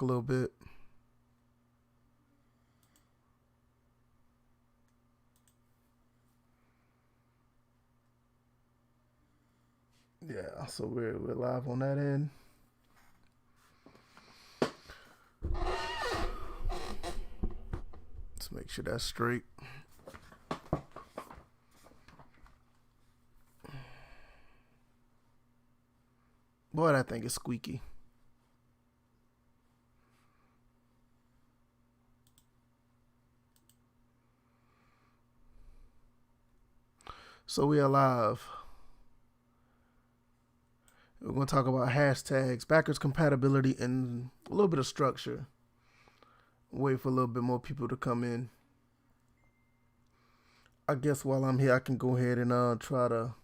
a little bit. Yeah, so we're live on that end. Let's make sure that's straight. Boy, that thing is squeaky. So we are live. We're going to talk about hashtags, backwards compatibility, and a little bit of structure. Wait for a little bit more people to come in. I guess while I'm here, I can go ahead and try to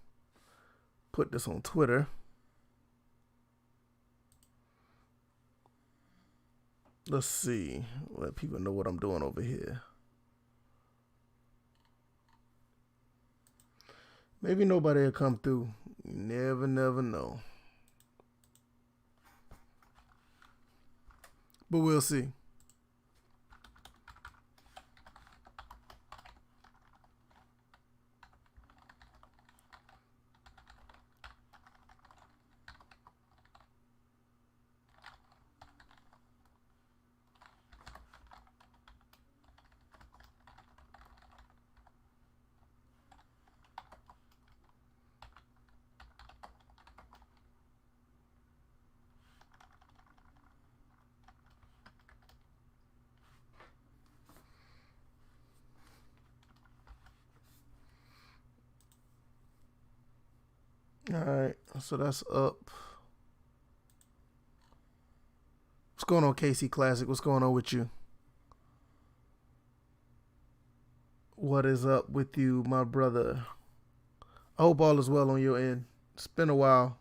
put this on Twitter. Let's see. Let people know what I'm doing over here. Maybe nobody will come through. You never know. But we'll see. All right, so that's up. What's going on, KC Classic? What's going on with you? What is up with you, my brother? I hope all is well on your end. It's been a while.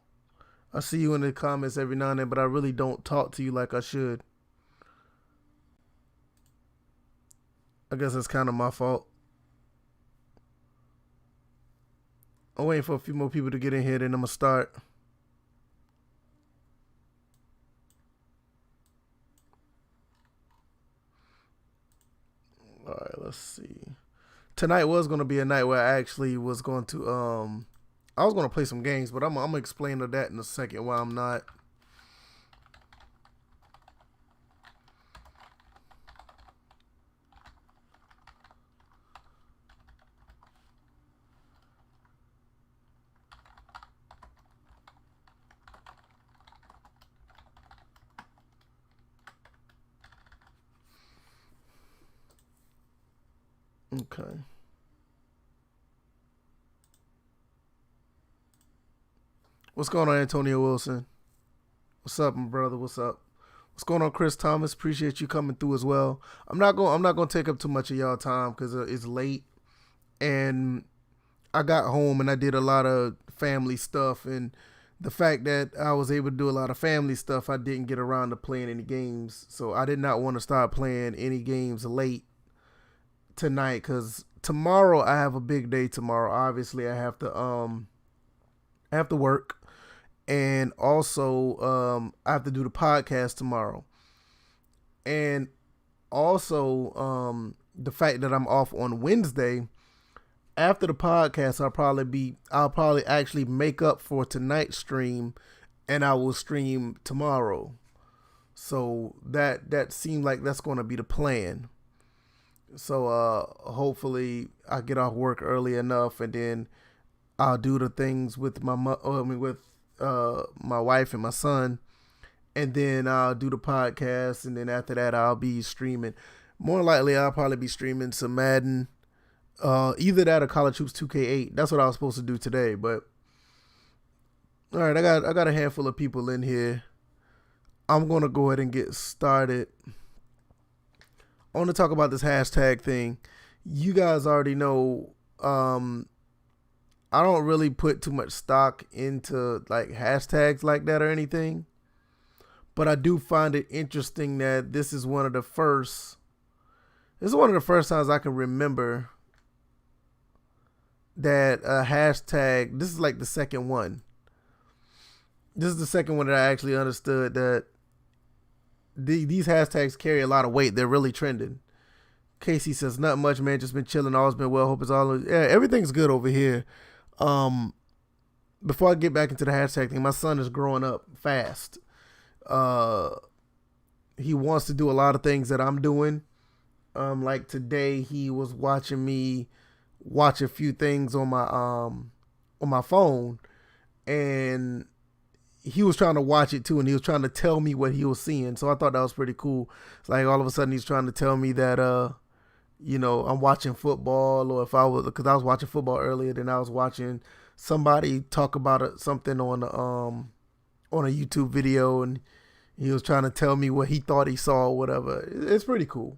I see you in the comments every now and then, but I really don't talk to you like I should. I guess that's kind of my fault. I'm waiting for a few more people to get in here, then I'm going to start. All right, let's see. Tonight was going to be a night where I actually was going to, I was going to play some games, but I'm going to explain to that in a second why I'm not. Okay. What's going on, Antonio Wilson? What's up, my brother? What's up? What's going on, Chris Thomas? Appreciate you coming through as well. I'm not going to take up too much of y'all time because it's late, and I got home and I did a lot of family stuff, and the fact that I was able to do a lot of family stuff, I didn't get around to playing any games. So I did not want to start playing any games late tonight because tomorrow I have a big day tomorrow. Obviously, I have to work, and also I have to do the podcast tomorrow, and also the fact that I'm off on Wednesday. After the podcast, I'll probably actually make up for tonight's stream, and I will stream tomorrow. So that seemed like that's going to be the plan. So hopefully I get off work early enough, and then I'll do the things with my wife and my son, and then I'll do the podcast, and then after that I'll be streaming. More likely, I'll probably be streaming some Madden, either that or College Hoops 2K8. That's what I was supposed to do today, but all right, I got a handful of people in here. I'm gonna go ahead and get started. I want to talk about this hashtag thing. You guys already know. I don't really put too much stock into like hashtags like that or anything, but I do find it interesting that this is one of the first. This is one of the first times I can remember that a hashtag. This is like the second one. This is the second one that I actually understood that these hashtags carry a lot of weight. They're really trending. Casey says, not much, man. Just been chilling. Always been well. Hope it's all. Yeah, everything's good over here. Um, Before I get back into the hashtag thing, my son is growing up fast. Uh, he wants to do a lot of things that I'm doing. Like today, he was watching me watch a few things on my phone, and he was trying to watch it too, and he was trying to tell me what he was seeing. So I thought that was pretty cool. It's like all of a sudden he's trying to tell me that I'm watching football, or if I was, because I was watching football earlier, then I was watching somebody talk about something on a YouTube video, and he was trying to tell me what he thought he saw or whatever. It's pretty cool.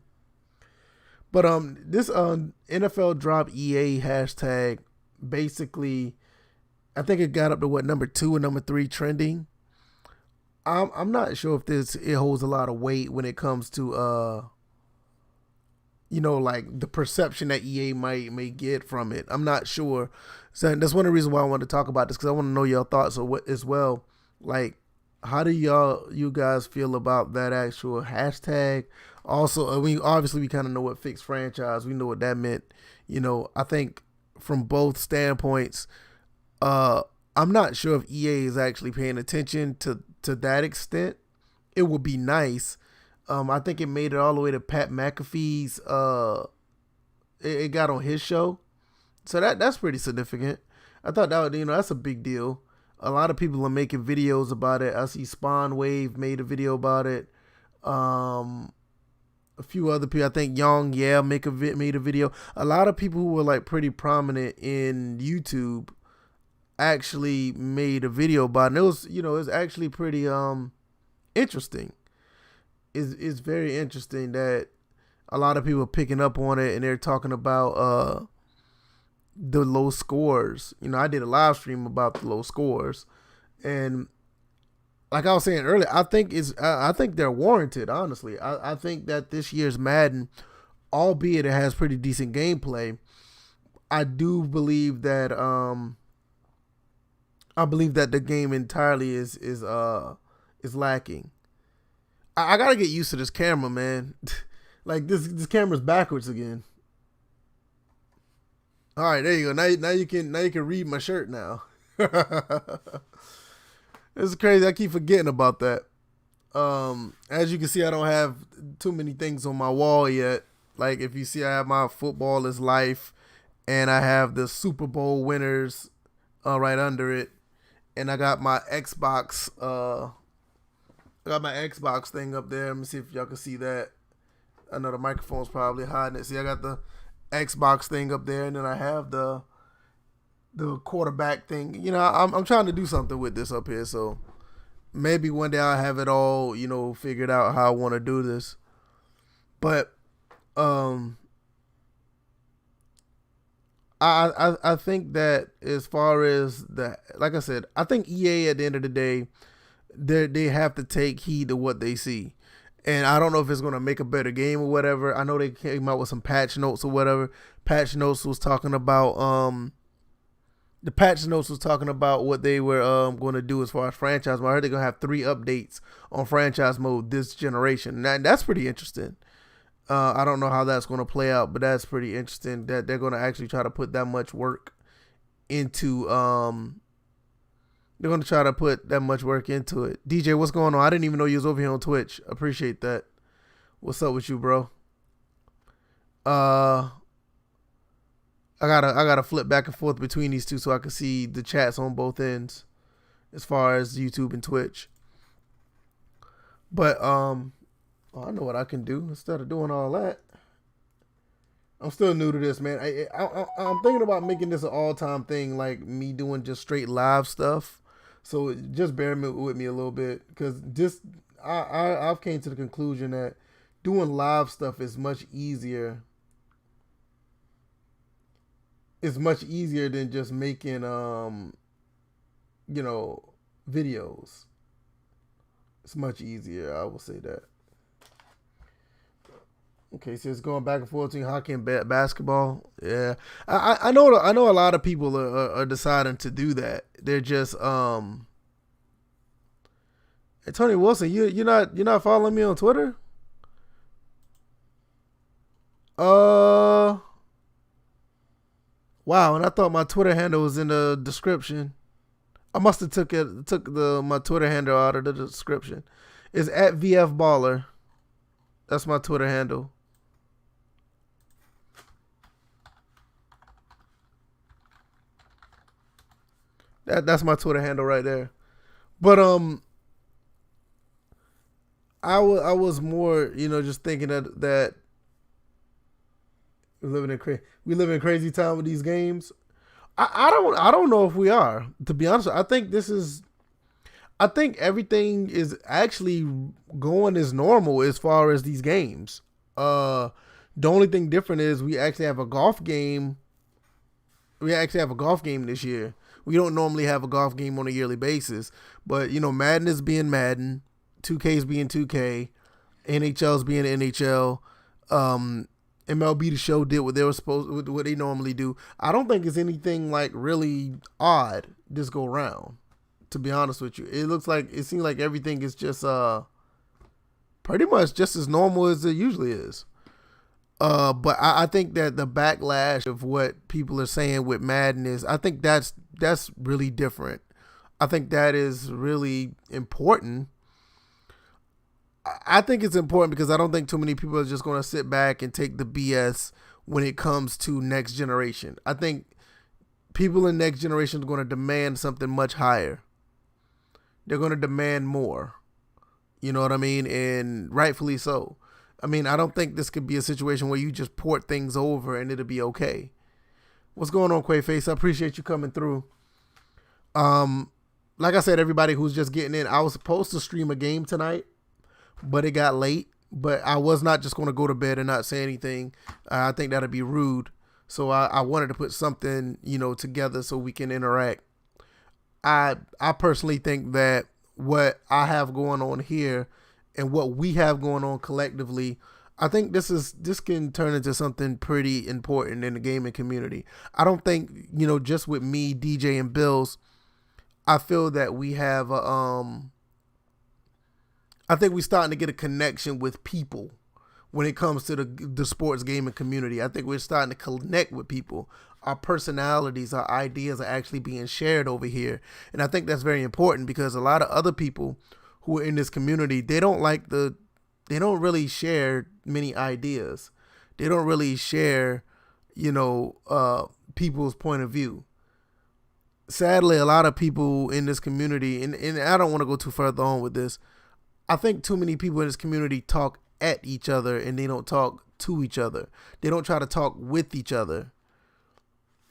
But this NFL drop EA hashtag, basically, I think it got up to number 2 and number 3 trending. I'm not sure if it holds a lot of weight when it comes to like the perception that EA may get from it. I'm not sure. So that's one of the reasons why I wanted to talk about this, because I want to know your thoughts as well. Like, how do you guys feel about that actual hashtag? Also, obviously we kind of know what fixed franchise. We know what that meant. I think from both standpoints, I'm not sure if EA is actually paying attention to that extent. It would be nice. I think it made it all the way to Pat McAfee's. It got on his show, so that's pretty significant. I thought that's a big deal. A lot of people are making videos about it. I see Spawn Wave made a video about it. A few other people, I think Young made a video. A lot of people who were like pretty prominent in YouTube actually made a video about it. And it was, it's actually pretty interesting. It's very interesting that a lot of people are picking up on it, and they're talking about the low scores. I did a live stream about the low scores, and like I was saying earlier, I think they're warranted. Honestly, I think that this year's Madden, albeit it has pretty decent gameplay, I do believe that the game entirely is lacking. I gotta get used to this camera, man. Like this camera's backwards again. All right, there you go. Now you can read my shirt now. It's crazy. I keep forgetting about that. As you can see, I don't have too many things on my wall yet. Like if you see, I have my Football is Life, and I have the Super Bowl winners right under it, and I got my Xbox. I got my Xbox thing up there. Let me see if y'all can see that. I know the microphone's probably hiding it. See, I got the Xbox thing up there, and then I have the quarterback thing. I'm trying to do something with this up here, so maybe one day I'll have it all, figured out how I want to do this. But I think that as far as like I said, I think EA at the end of the day, they have to take heed to what they see. And I don't know if it's going to make a better game or whatever. I know they came out with some patch notes or whatever. Patch notes was talking about what they were going to do as far as franchise mode. I heard they're going to have 3 updates on franchise mode this generation. That's pretty interesting. I don't know how that's going to play out, but that's pretty interesting that they're going to actually try to put that much work into they're going to try to put that much work into it. DJ, what's going on? I didn't even know you was over here on Twitch. Appreciate that. What's up with you, bro? I gotta flip back and forth between these two so I can see the chats on both ends as far as YouTube and Twitch. But I know what I can do instead of doing all that. I'm still new to this, man. I'm thinking about making this an all-time thing, like me doing just straight live stuff. So just bear with me a little bit, because I've came to the conclusion that doing live stuff is much easier. It's much easier than just making videos. It's much easier, I will say that. Okay, so it's going back and forth between hockey and basketball. Yeah, I know a lot of people are deciding to do that. They're just Hey, Tony Wilson, you're not following me on Twitter? Uh, wow. And I thought my Twitter handle was in the description. I must have took the my Twitter handle out of the description. It's at VF Baller. That's my Twitter handle. That's my Twitter handle right there. But I was more just thinking that we live in crazy time with these games. I don't know if we are, to be honest. I think everything is actually going as normal as far as these games. Uh, the only thing different is we actually have a golf game. We actually have a golf game this year. We don't normally have a golf game on a yearly basis, but Madden is being Madden, 2K is being 2K, NHL is being NHL. Um, MLB the Show did what they were supposed, what they normally do. I don't think it's anything like really odd this go round. To be honest with you, it seems like everything is just pretty much just as normal as it usually is. But I think that the backlash of what people are saying with Madden is, I think that's really different. I think that is really important. I think it's important because I don't think too many people are just going to sit back and take the BS when it comes to next generation. I think people in next generation are going to demand something much higher. They're going to demand more. You know what I mean? And rightfully so. I mean, I don't think this could be a situation where you just port things over and it'll be okay. What's going on, Quayface? I appreciate you coming through. Like I said, everybody who's just getting in, I was supposed to stream a game tonight, but it got late. But I was not just going to go to bed and not say anything. I think that'd be rude. So I wanted to put something, together so we can interact. I personally think that what I have going on here and what we have going on collectively, I think this can turn into something pretty important in the gaming community. I don't think, just with me, DJ, and Bills, I feel that we have I think we're starting to get a connection with people when it comes to the sports gaming community. I think we're starting to connect with people. Our personalities, our ideas are actually being shared over here. And I think that's very important because a lot of other people who are in this community, they don't really share many ideas. They don't really share, people's point of view. Sadly, a lot of people in this community, and I don't want to go too further on with this, I think too many people in this community talk at each other and they don't talk to each other. They don't try to talk with each other.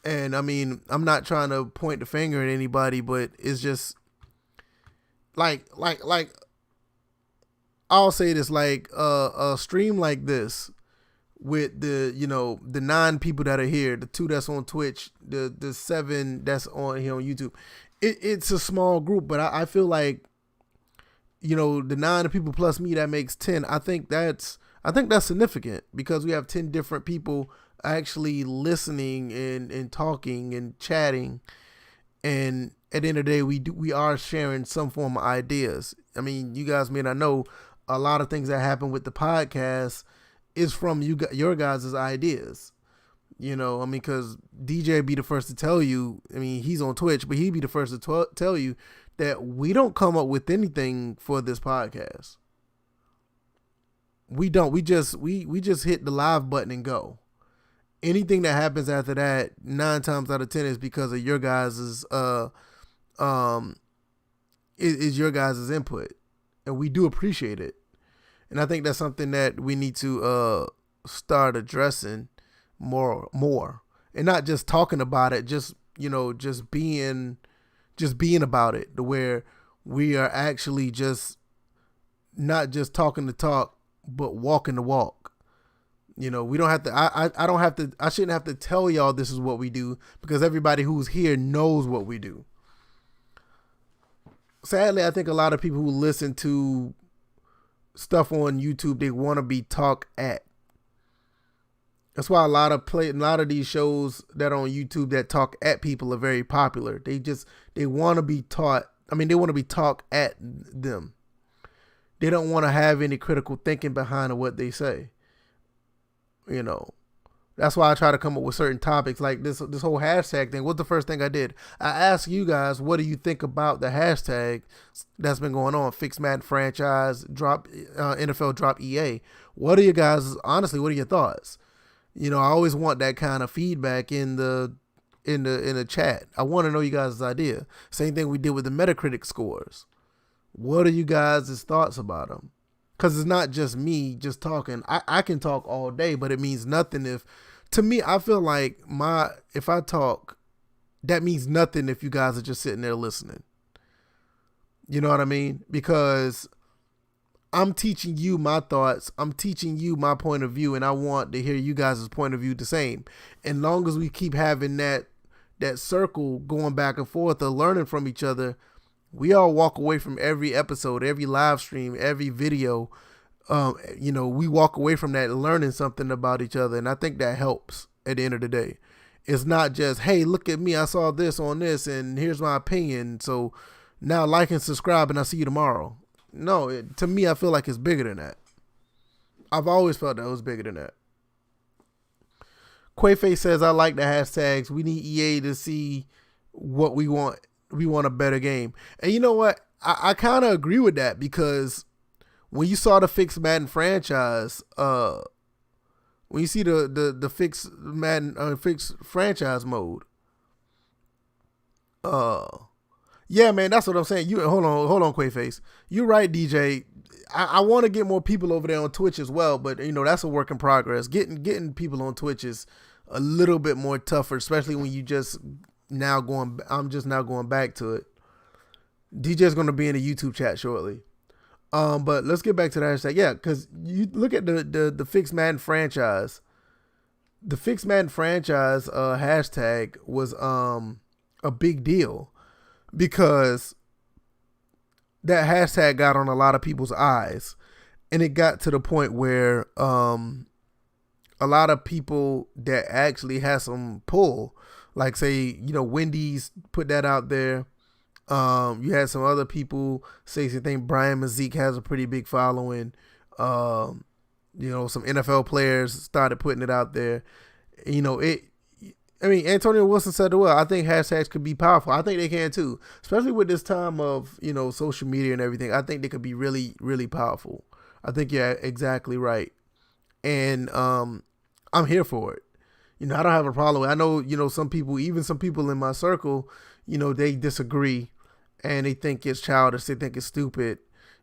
And I mean, I'm not trying to point the finger at anybody, but it's just like I'll say this, like a stream like this with the 9 people that are here, the 2 that's on Twitch, the 7 that's on here on YouTube. It's a small group, but I feel like the 9 people plus me, that makes 10. I think that's significant because we have 10 different people actually listening and talking and chatting, and at the end of the day we are sharing some form of ideas. I mean, you guys may not know a lot of things that happen with the podcast is from your guys' ideas. I mean, because DJ be the first to tell you, I mean, he's on Twitch, but he'd be the first to tell you that we don't come up with anything for this podcast. We don't. We just hit the live button and go. Anything that happens after that, 9 times out of 10 is because of your guys' is your guys' input, and we do appreciate it. And I think that's something that we need to start addressing more, and not just talking about it, just being about it, to where we are actually just not just talking the talk, but walking the walk. We don't have to, I don't have to, I shouldn't have to tell y'all this is what we do, because everybody who's here knows what we do. Sadly, I think a lot of people who listen to stuff on YouTube, they want to be talked at. That's why a lot of these shows that are on YouTube that talk at people are very popular. They want to be taught. I mean, they want to be talked at them. They don't want to have any critical thinking behind what they say. You know, that's why I try to come up with certain topics like this whole hashtag thing. What's the first thing I did? I asked you guys, what do you think about the hashtag that's been going on? Fix Madden franchise, drop NFL, drop EA. What are you guys? Honestly, what are your thoughts? You know, I always want that kind of feedback in the chat. I want to know you guys' idea. Same thing we did with the Metacritic scores. What are you guys' thoughts about them? Because it's not just me just talking. I can talk all day, but it means nothing if, to me, I feel like if I talk, that means nothing if you guys are just sitting there listening. You know what I mean? Because I'm teaching you my thoughts. I'm teaching you my point of view, and I want to hear you guys' point of view the same. And long as we keep having that circle going back and forth of learning from each other, we all walk away from every episode, every live stream, every video. We walk away from that learning something about each other. And I think that helps at the end of the day. It's not just, hey, look at me. I saw this on this and here's my opinion. So now like and subscribe and I'll see you tomorrow. No, to me, I feel like it's bigger than that. I've always felt that it was bigger than that. Quayface says, I like the hashtags. We need EA to see what we want. We want a better game. And you know what? I kind of agree with that, because when you saw the Fix Madden franchise, when you see the Fix Madden Fix franchise mode, yeah, man, that's what I'm saying. You hold on, Quayface. You're right, DJ. I want to get more people over there on Twitch as well, but that's a work in progress. Getting people on Twitch is a little bit more tougher, especially when you just I'm just now going back to it. DJ's going to be in the YouTube chat shortly. But let's get back to the hashtag. Yeah, because you look at the Fix Madden franchise. The Fix Madden franchise hashtag was a big deal, because that hashtag got on a lot of people's eyes, and it got to the point where a lot of people that actually had some pull, like say, Wendy's put that out there. You had some other people say something. Brian Mazik has a pretty big following. Some NFL players started putting it out there. Antonio Wilson said it well. I think hashtags could be powerful. I think they can too, especially with this time of, social media and everything. I think they could be really, really powerful. I think you're exactly right. And I'm here for it. I don't have a problem with it. I know, some people in my circle, they disagree and they think it's childish. They think it's stupid.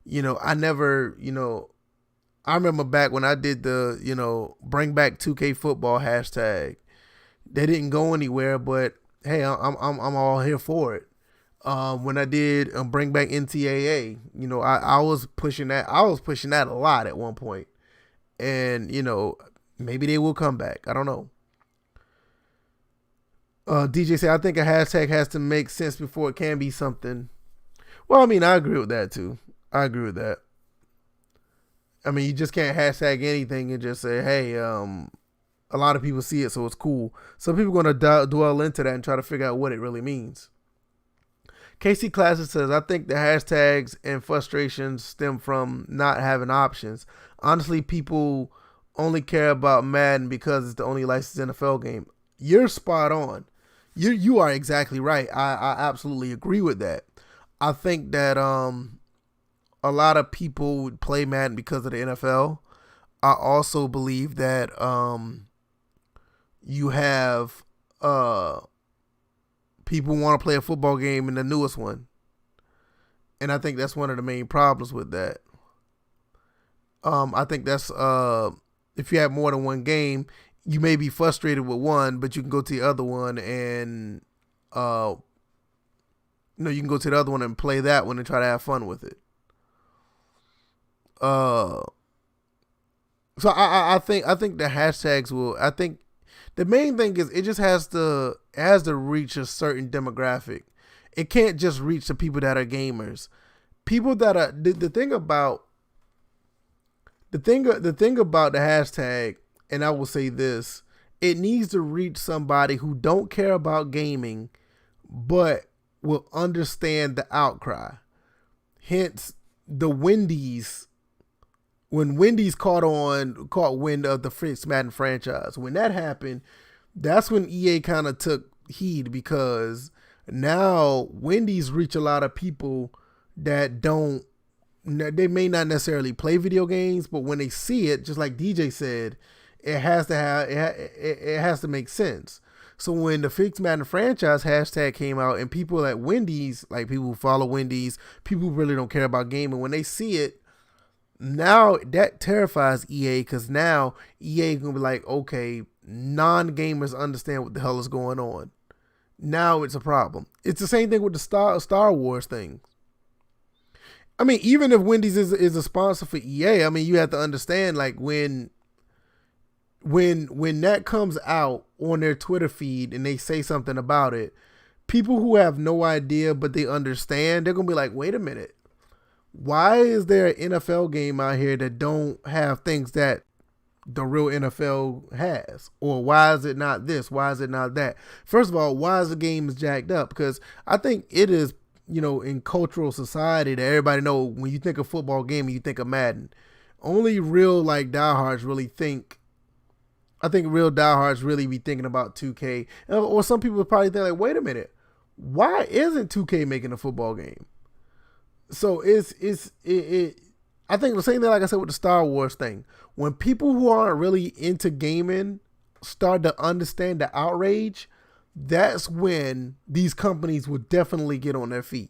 I never, I remember back when I did the, bring back 2K football hashtag. They didn't go anywhere, but hey, I'm all here for it. When I did bring back NTAA, I was pushing that. I was pushing that a lot at one point, and maybe they will come back. I don't know. DJ said, I think a hashtag has to make sense before it can be something. Well, I agree with that too. I agree with that. You just can't hashtag anything and just say, hey, a lot of people see it, so it's cool. Some people are going to dwell into that and try to figure out what it really means. KC Classic says, I think the hashtags and frustrations stem from not having options. Honestly, people only care about Madden because it's the only licensed NFL game. You're spot on. You are exactly right. I absolutely agree with that. I think that a lot of people would play Madden because of the NFL. I also believe that you have people want to play a football game in the newest one. And I think that's one of the main problems with that. I think that's if you have more than one game, you may be frustrated with one, but you can go to the other one and you can go to the other one and play that one and try to have fun with it. So I think the hashtags will. I think the main thing is it just has to reach a certain demographic. It can't just reach the people that are gamers. People that are the thing about the thing about the hashtag, and I will say this, it needs to reach somebody who don't care about gaming, but will understand the outcry. Hence, the Wendy's when Wendy's caught wind of the Fritz Madden franchise. When that happened, that's when EA kind of took heed, because now Wendy's reach a lot of people that don't, they may not necessarily play video games, but when they see it, just like DJ said, it has to make sense. So when the Fix Madden franchise hashtag came out, and people at Wendy's, like people who follow Wendy's, people who really don't care about gaming, when they see it, now that terrifies EA, because now EA gonna be like, okay, non-gamers understand what the hell is going on. Now it's a problem. It's the same thing with the Star Wars thing. I mean, even if Wendy's is a sponsor for EA, I mean, you have to understand, like, when that comes out on their Twitter feed and they say something about it, people who have no idea but they understand, they're gonna be like, wait a minute, why is there an NFL game out here that don't have things that the real NFL has? Or why is it not this? Why is it not that? First of all, why is the game jacked up? Because I think it is, in cultural society, that everybody know when you think of football game, you think of Madden. Only real like diehards really think. I think real diehards really be thinking about 2K, or some people probably think like, wait a minute, why isn't 2K making a football game? So I think the same thing, like I said, with the Star Wars thing. When people who aren't really into gaming start to understand the outrage, that's when these companies will definitely get on their feet.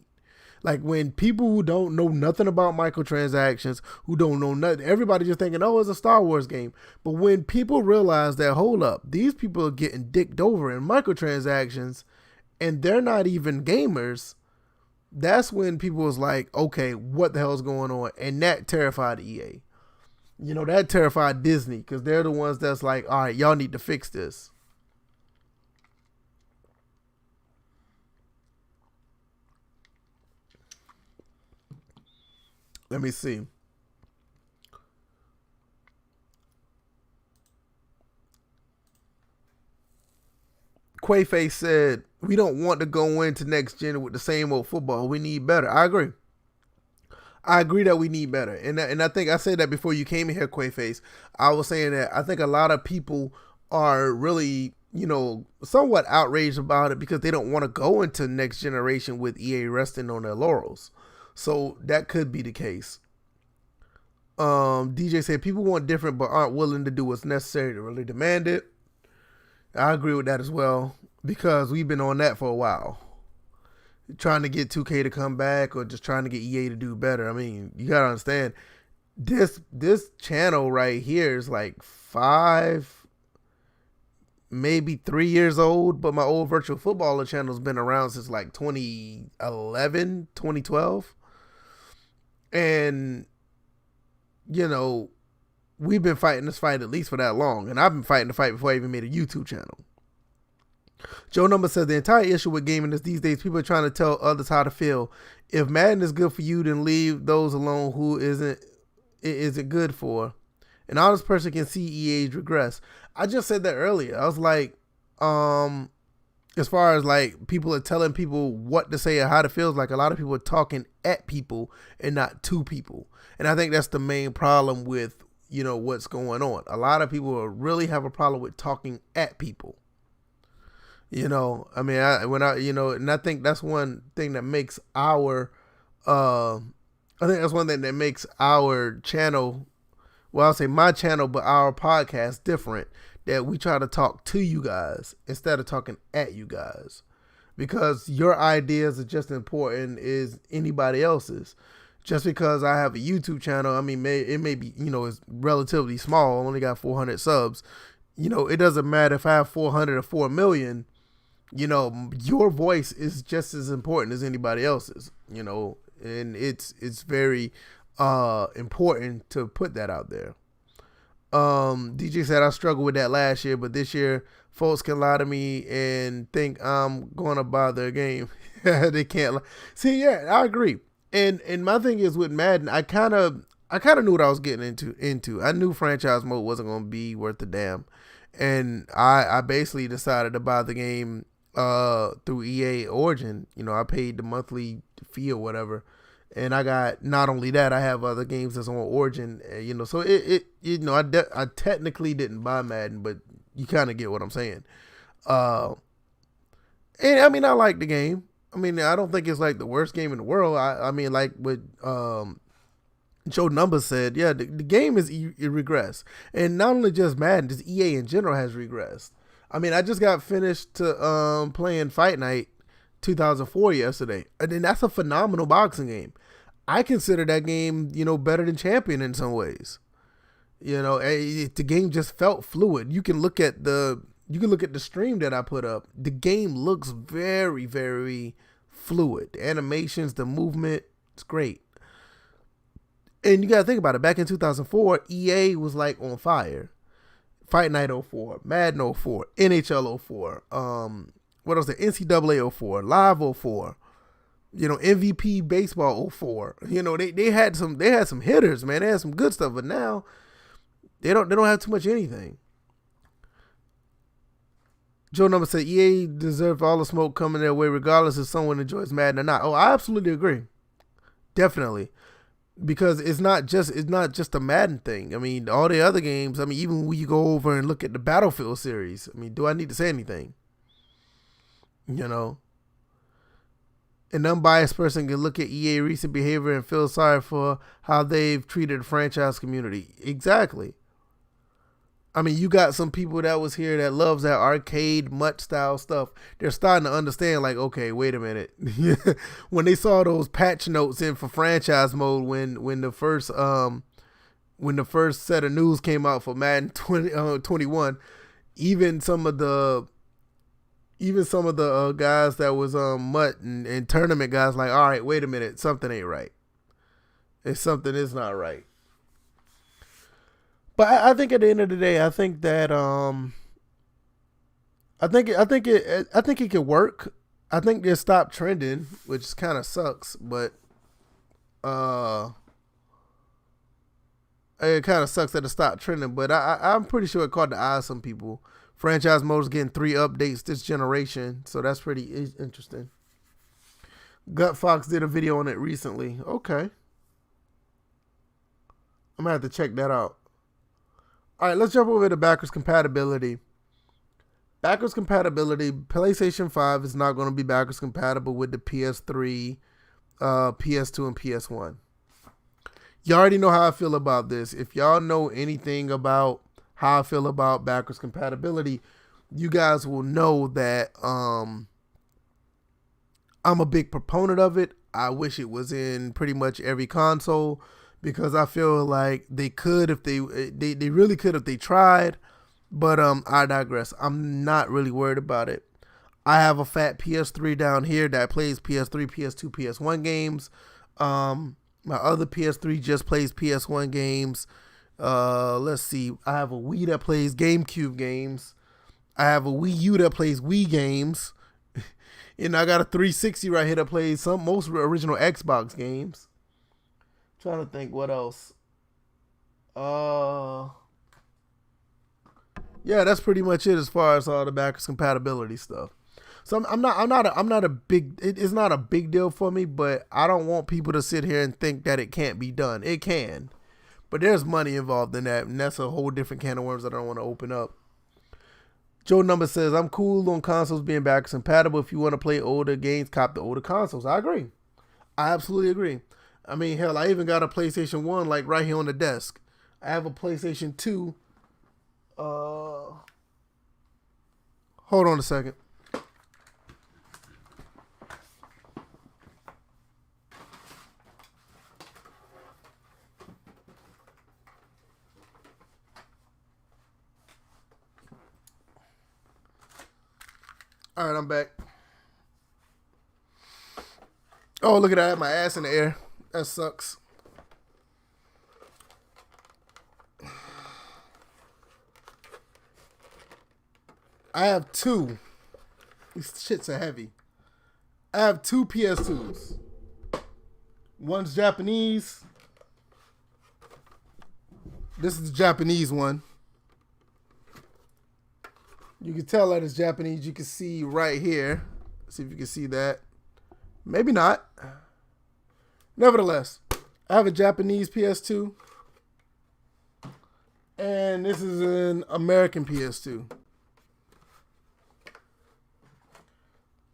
Like when people who don't know nothing about microtransactions, who don't know nothing, everybody just thinking, oh, it's a Star Wars game. But when people realize that, hold up, these people are getting dicked over in microtransactions and they're not even gamers, that's when people was like, okay, what the hell is going on? And that terrified EA. That terrified Disney, because they're the ones that's like, all right, y'all need to fix this. Let me see. Quayface said, we don't want to go into next gen with the same old football. We need better. I agree. I agree that we need better. And I think I said that before you came in here, Quayface. I was saying that I think a lot of people are really, somewhat outraged about it because they don't want to go into next generation with EA resting on their laurels. So that could be the case. DJ said people want different but aren't willing to do what's necessary to really demand it. I agree with that as well, because we've been on that for a while. Trying to get 2K to come back or just trying to get EA to do better. I mean, you gotta understand, this channel right here is like 5, maybe 3 years old, but my old Virtual Footballer channel's been around since like 2011, 2012. And, we've been fighting this fight at least for that long. And I've been fighting the fight before I even made a YouTube channel. Joe Number says the entire issue with gaming is these days people are trying to tell others how to feel. If Madden is good for you, then leave those alone who isn't good for. An honest person can see EA's regress. I just said that earlier. I was like, as far as like people are telling people what to say or how to feel, like a lot of people are talking at people and not to people. And I think that's the main problem with, what's going on. A lot of people really have a problem with talking at people. And I think that's one thing that makes our channel, well, I'll say my channel, but our podcast different, that we try to talk to you guys instead of talking at you guys, because your ideas are just as important as anybody else's. Just because I have a YouTube channel, I mean, it may be, it's relatively small. I only got 400 subs. It doesn't matter if I have 400 or 4 million. Your voice is just as important as anybody else's. And it's very important to put that out there. DJ said I struggled with that last year, but this year folks can lie to me and think I'm going to buy their game. They can't lie. See, yeah, I agree. And my thing is with Madden, I kind of knew what I was getting into. I knew franchise mode wasn't going to be worth a damn. And I basically decided to buy the game through EA Origin. I paid the monthly fee or whatever. And I got not only that, I have other games that's on Origin. So I technically didn't buy Madden, but you kind of get what I'm saying. Uh, and I mean, I like the game. I mean, I don't think it's like the worst game in the world. I mean, like what Joe Numbers said, yeah, the game is it regressed, and not only just Madden, just EA in general has regressed. I mean, I just got finished to playing Fight Night 2004 yesterday, and then that's a phenomenal boxing game. I consider that game, better than Champion in some ways. The game just felt fluid. You can look at the stream that I put up. The game looks very, very fluid. The animations, the movement, it's great. And you gotta think about it. Back in 2004, EA was like on fire. Fight Night 04, Madden 04, NHL 04, what else? The NCAA 04, Live 04, MVP Baseball 04. They had some hitters, man. They had some good stuff, but now they don't have too much anything. Joe Number said EA deserves all the smoke coming their way, regardless if someone enjoys Madden or not. Oh, I absolutely agree. Definitely. Because it's not just a Madden thing. I mean, all the other games, I mean, even when you go over and look at the Battlefield series, I mean, do I need to say anything? An unbiased person can look at EA recent behavior and feel sorry for how they've treated the franchise community. Exactly. I mean, you got some people that was here that loves that arcade mutt style stuff. They're starting to understand, like, okay, wait a minute. When they saw those patch notes in for franchise mode, when the first set of news came out for Madden 21, even some of the guys that was mutt and tournament guys, like, all right, wait a minute, something ain't right. Something is not right. But I think at the end of the day, I think that I think it could work. I think they stopped trending, which kind of sucks. But it kind of sucks that it stopped trending. But I'm pretty sure it caught the eye of some people. Franchise mode is getting 3 updates this generation, so that's pretty interesting. Gut Fox did a video on it recently. Okay, I'm gonna have to check that out. All right, let's jump over to backwards compatibility. Backwards compatibility, PlayStation 5 is not going to be backwards compatible with the PS3, PS2, and PS1. You already know how I feel about this. If y'all know anything about how I feel about backwards compatibility, you guys will know that I'm a big proponent of it. I wish it was in pretty much every console, because I feel like they could if they really could if they tried. But I digress. I'm not really worried about it. I have a fat PS3 down here that plays PS3, PS2, PS1 games. My other PS3 just plays PS1 games. Let's see. I have a Wii that plays GameCube games. I have a Wii U that plays Wii games. And I got a 360 right here that plays most original Xbox games. Trying to think what else. Yeah, that's pretty much it as far as all the backwards compatibility stuff. So it's not a big deal for me, but I don't want people to sit here and think that it can't be done. It can, but there's money involved in that, and that's a whole different can of worms that I don't want to open up. Joe Number says, I'm cool on consoles being backwards compatible. If you want to play older games, cop the older consoles. I agree. I absolutely agree. I mean, hell, I even got a PlayStation 1 like right here on the desk. I have a PlayStation 2. Hold on a second. All right, I'm back. Oh, look at that. I had my ass in the air. That sucks. I have 2. These shits are heavy. I have 2 PS2s. One's Japanese. This is the Japanese one. You can tell that it's Japanese. You can see right here. See if you can see that. Maybe not. Nevertheless, I have a Japanese PS2, and this is an American PS2.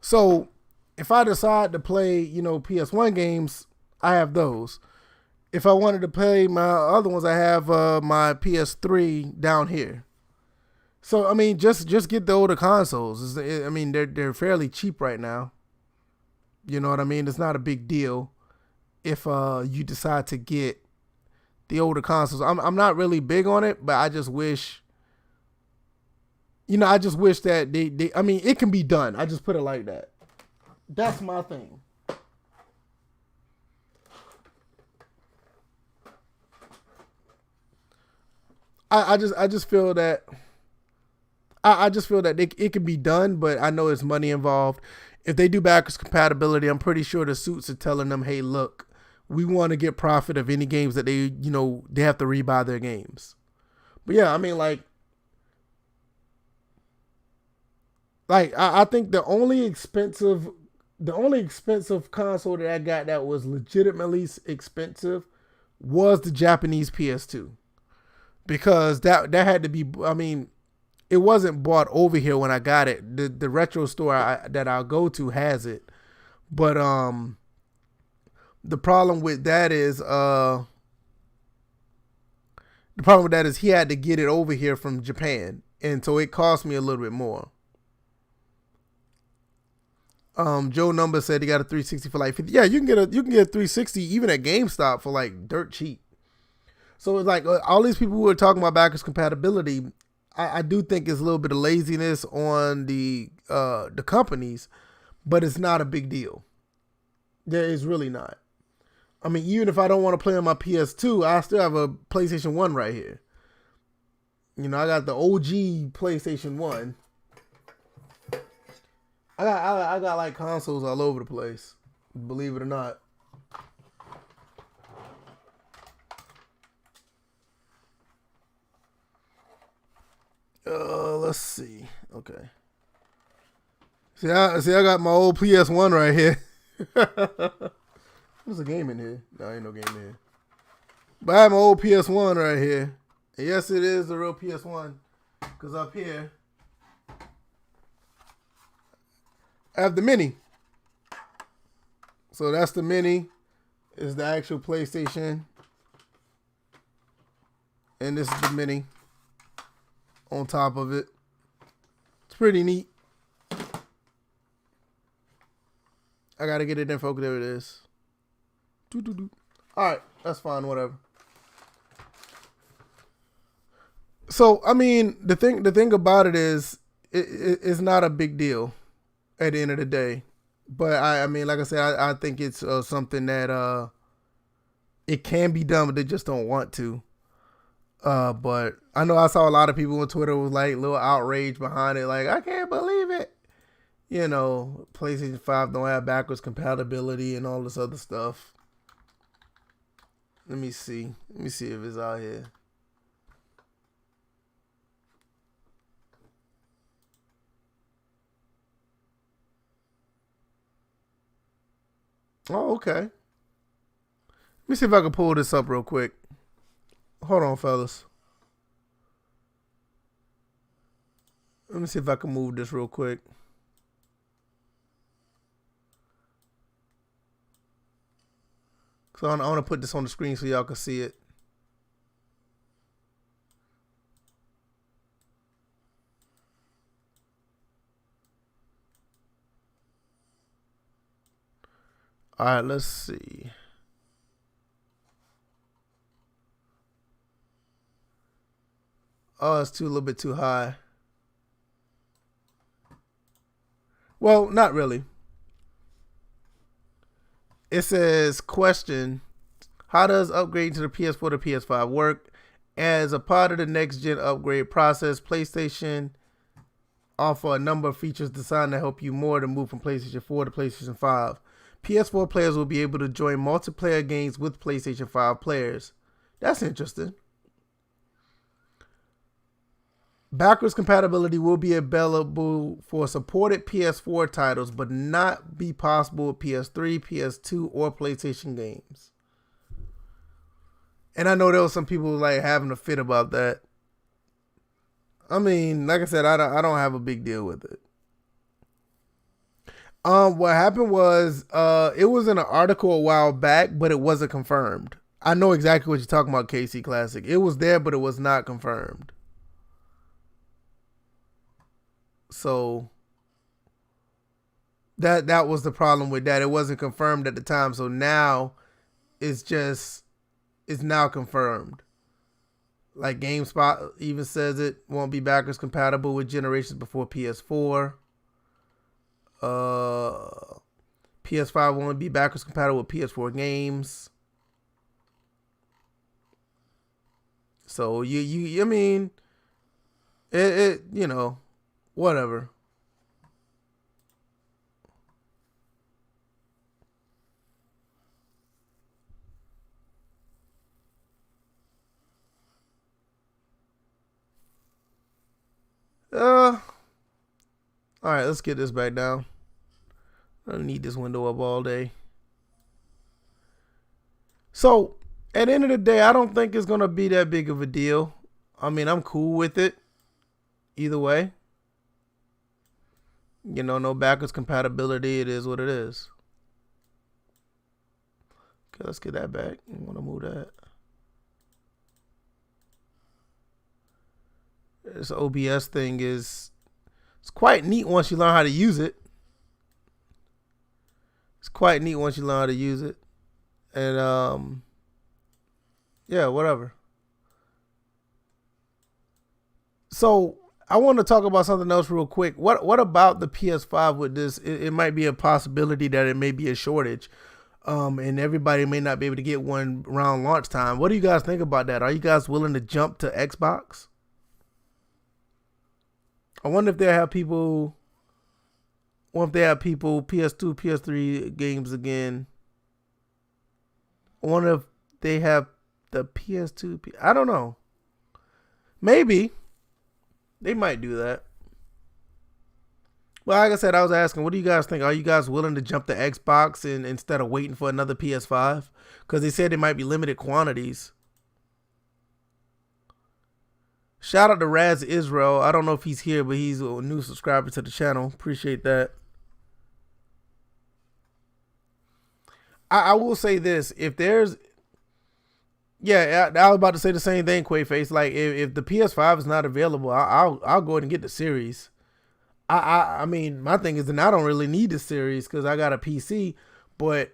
So if I decide to play, PS1 games, I have those. If I wanted to play my other ones, I have my PS3 down here. So I mean, just get the older consoles. I mean, they're fairly cheap right now. You know what I mean? It's not a big deal if you decide to get the older consoles. I'm not really big on it, but I just wish, that they I mean, it can be done. I just put it like that. That's my thing. I just feel that it can be done, but I know it's money involved. If they do backwards compatibility, I'm pretty sure the suits are telling them, "Hey, look, we want to get profit of any games that they have to rebuy their games." But yeah, I mean, I think the only expensive console that I got that was legitimately expensive was the Japanese PS2, because that had to be. I mean, it wasn't bought over here when I got it. The retro store that I'll go to has it, but the problem with that is he had to get it over here from Japan, and so it cost me a little bit more. Joe Number said he got a 360 for like 50. Yeah, you can get a 360 even at GameStop for like dirt cheap. So it's like all these people who are talking about backwards compatibility, I do think it's a little bit of laziness on the companies, but it's not a big deal. There is really not. I mean, even if I don't want to play on my PS2, I still have a PlayStation 1 right here. I got the OG PlayStation 1. I got like consoles all over the place, believe it or not. Let's see. Okay. See, I got my old PS1 right here. There's a game in here. No, ain't no game in here. But I have my old PS1 right here. And yes, it is the real PS1. Because up here, I have the mini. So that's the mini. Is the actual PlayStation. And this is the mini on top of it. It's pretty neat. I gotta get it in focus. There it is. Alright, that's fine, whatever. So, I mean, the thing about it is, it's not a big deal at the end of the day. But I mean, like I said, I think it's something that it can be done, but they just don't want to. But I know I saw a lot of people on Twitter with like little outrage behind it, like, I can't believe it. PlayStation 5 don't have backwards compatibility and all this other stuff. Let me see if it's out here. Oh, okay. Let me see if I can pull this up real quick. Hold on, fellas. Let me see if I can move this real quick. So I want to put this on the screen so y'all can see it. All right, let's see. Oh, it's a little bit too high. Well, not really. It says, question, how does upgrading to the PS4 to PS5 work? As a part of the next gen upgrade process, PlayStation offer a number of features designed to help you more to move from PlayStation 4 to PlayStation 5. PS4 players will be able to join multiplayer games with PlayStation 5 players. That's interesting. Backwards compatibility will be available for supported PS4 titles, but not be possible with PS3, PS2, or PlayStation games. And I know there was some people like having a fit about that. I mean, like I said, I don't have a big deal with it. What happened was, it was in an article a while back, but it wasn't confirmed. I know exactly what you're talking about, KC Classic. It was there, but it was not confirmed. So that was the problem with that. It wasn't confirmed at the time. So now it's now confirmed. Like GameSpot even says it won't be backwards compatible with generations before PS4. PS5 won't be backwards compatible with PS4 games. So I mean, it you know, whatever. All right, let's get this back down. I don't need this window up all day. So, at the end of the day, I don't think it's going to be that big of a deal. I mean, I'm cool with it. Either way. You know, no backwards compatibility. It is what it is. Okay, let's get that back. I want to move that. This OBS thing it's quite neat once you learn how to use it. It's quite neat once you learn how to use it. And yeah, whatever. So I want to talk about something else real quick. What about the PS5 with this? It might be a possibility that it may be a shortage. And everybody may not be able to get one around launch time. What do you guys think about that? Are you guys willing to jump to Xbox? I wonder if they have people. Or if they have people PS2, PS3 games again. I wonder if they have the PS2. I don't know. Maybe they might do that. Well, like I said, I was asking, what do you guys think? Are you guys willing to jump to Xbox and instead of waiting for another PS5? Because they said it might be limited quantities. Shout out to Raz Israel. I don't know if he's here, but he's a new subscriber to the channel. Appreciate that. I will say this. If there's... Yeah, I was about to say the same thing, Quayface. Like, if the PS5 is not available, I'll go ahead and get the series. I mean, my thing is that I don't really need the series because I got a PC. But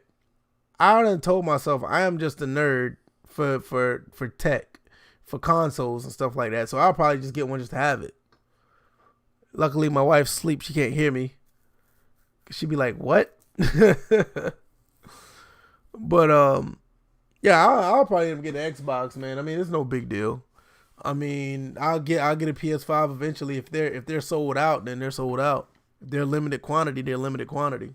I done told myself I am just a nerd for tech, for consoles and stuff like that. So I'll probably just get one just to have it. Luckily, my wife sleeps. She can't hear me. She'd be like, what? But, yeah, I'll probably get an Xbox, man. I mean, it's no big deal. I mean, I'll get a PS5 eventually. If they're sold out, then they're sold out. If they're limited quantity, they're limited quantity.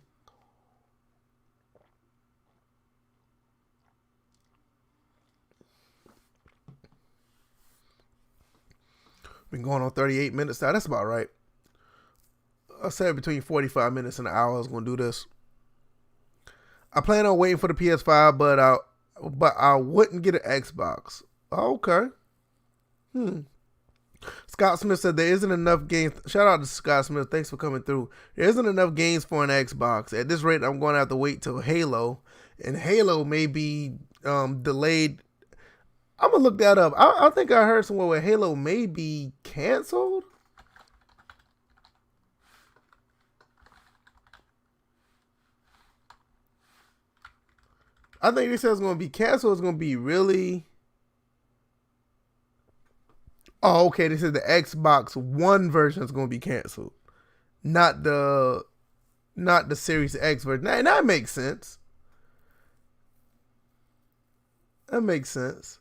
Been going on 38 minutes now. That's about right. I said between 45 minutes and an hour I was gonna do this. I plan on waiting for the PS5, but I wouldn't get an Xbox. Okay. Scott Smith said there isn't enough games. Shout out to Scott Smith. Thanks for coming through. There isn't enough games for an Xbox. At this rate, I'm going to have to wait till Halo. And Halo may be delayed. I'm going to look that up. I think I heard somewhere where Halo may be canceled. I think they said it's going to be canceled. It's going to be really... Oh, okay. They said the Xbox One version is going to be canceled, not the Series X version. Now, that makes sense. That makes sense.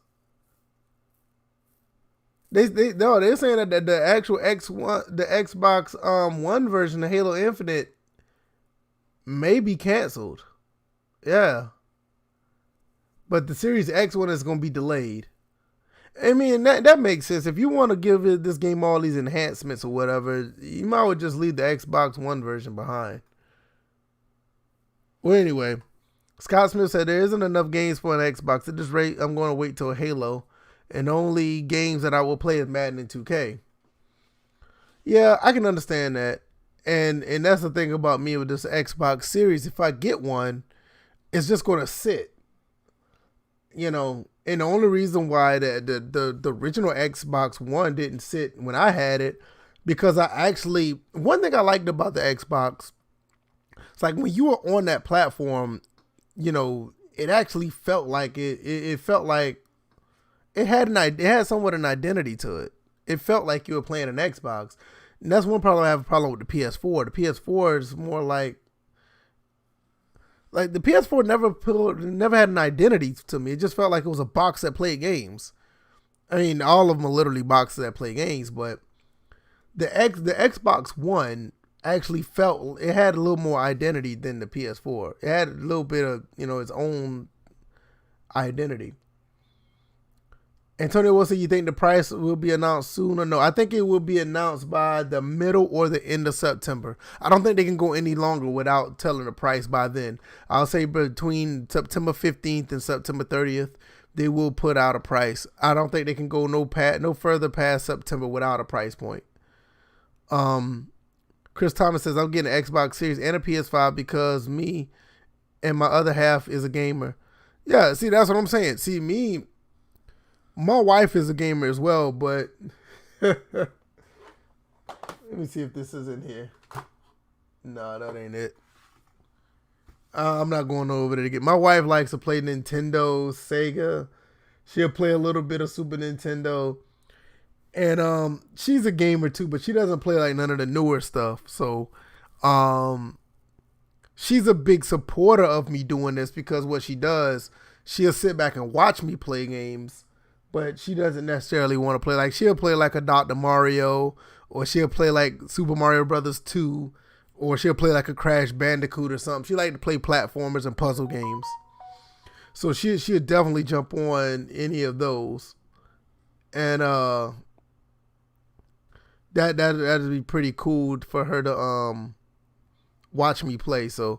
They're saying that the actual the Xbox One version of Halo Infinite may be canceled. Yeah, but the Series X one is going to be delayed. I mean, that makes sense. If you want to give this game all these enhancements or whatever, you might well just leave the Xbox One version behind. Well, anyway, Scott Smith said there isn't enough games for an Xbox. At this rate, I'm going to wait till Halo, and the only games that I will play is Madden and 2K. Yeah, I can understand that, and that's the thing about me with this Xbox Series. If I get one, it's just going to sit. You know, and the only reason why the original Xbox One didn't sit when I had it, because I actually, one thing I liked about the Xbox, it's like when you were on that platform, you know, it actually felt like it felt like it had somewhat an identity to it. It felt like you were playing an Xbox. And that's one problem I have a problem with the PS4. The PS4 is more like the PS4 never had an identity to me. It just felt like it was a box that played games. I mean, all of them are literally boxes that play games, but the Xbox One actually felt it had a little more identity than the PS4. It had a little bit of, you know, its own identity. Antonio Wilson, you think the price will be announced soon or no? I think it will be announced by the middle or the end of September. I don't think they can go any longer without telling the price by then. I'll say between September 15th and September 30th, they will put out a price. I don't think they can go no further past September without a price point. Chris Thomas says, I'm getting an Xbox Series and a PS5 because me and my other half is a gamer. Yeah, see, that's what I'm saying. See, my wife is a gamer as well, but let me see if this is in here. No, that ain't it. I'm not going over there to get. My wife likes to play Nintendo, Sega. She'll play a little bit of Super Nintendo, and she's a gamer too, but she doesn't play like none of the newer stuff. So, she's a big supporter of me doing this because what she does, she'll sit back and watch me play games. But she doesn't necessarily want to play. Like, she'll play like a Dr. Mario, or she'll play like Super Mario Brothers 2, or she'll play like a Crash Bandicoot or something. She like to play platformers and puzzle games. So she'll definitely jump on any of those. And that'd be pretty cool for her to watch me play. So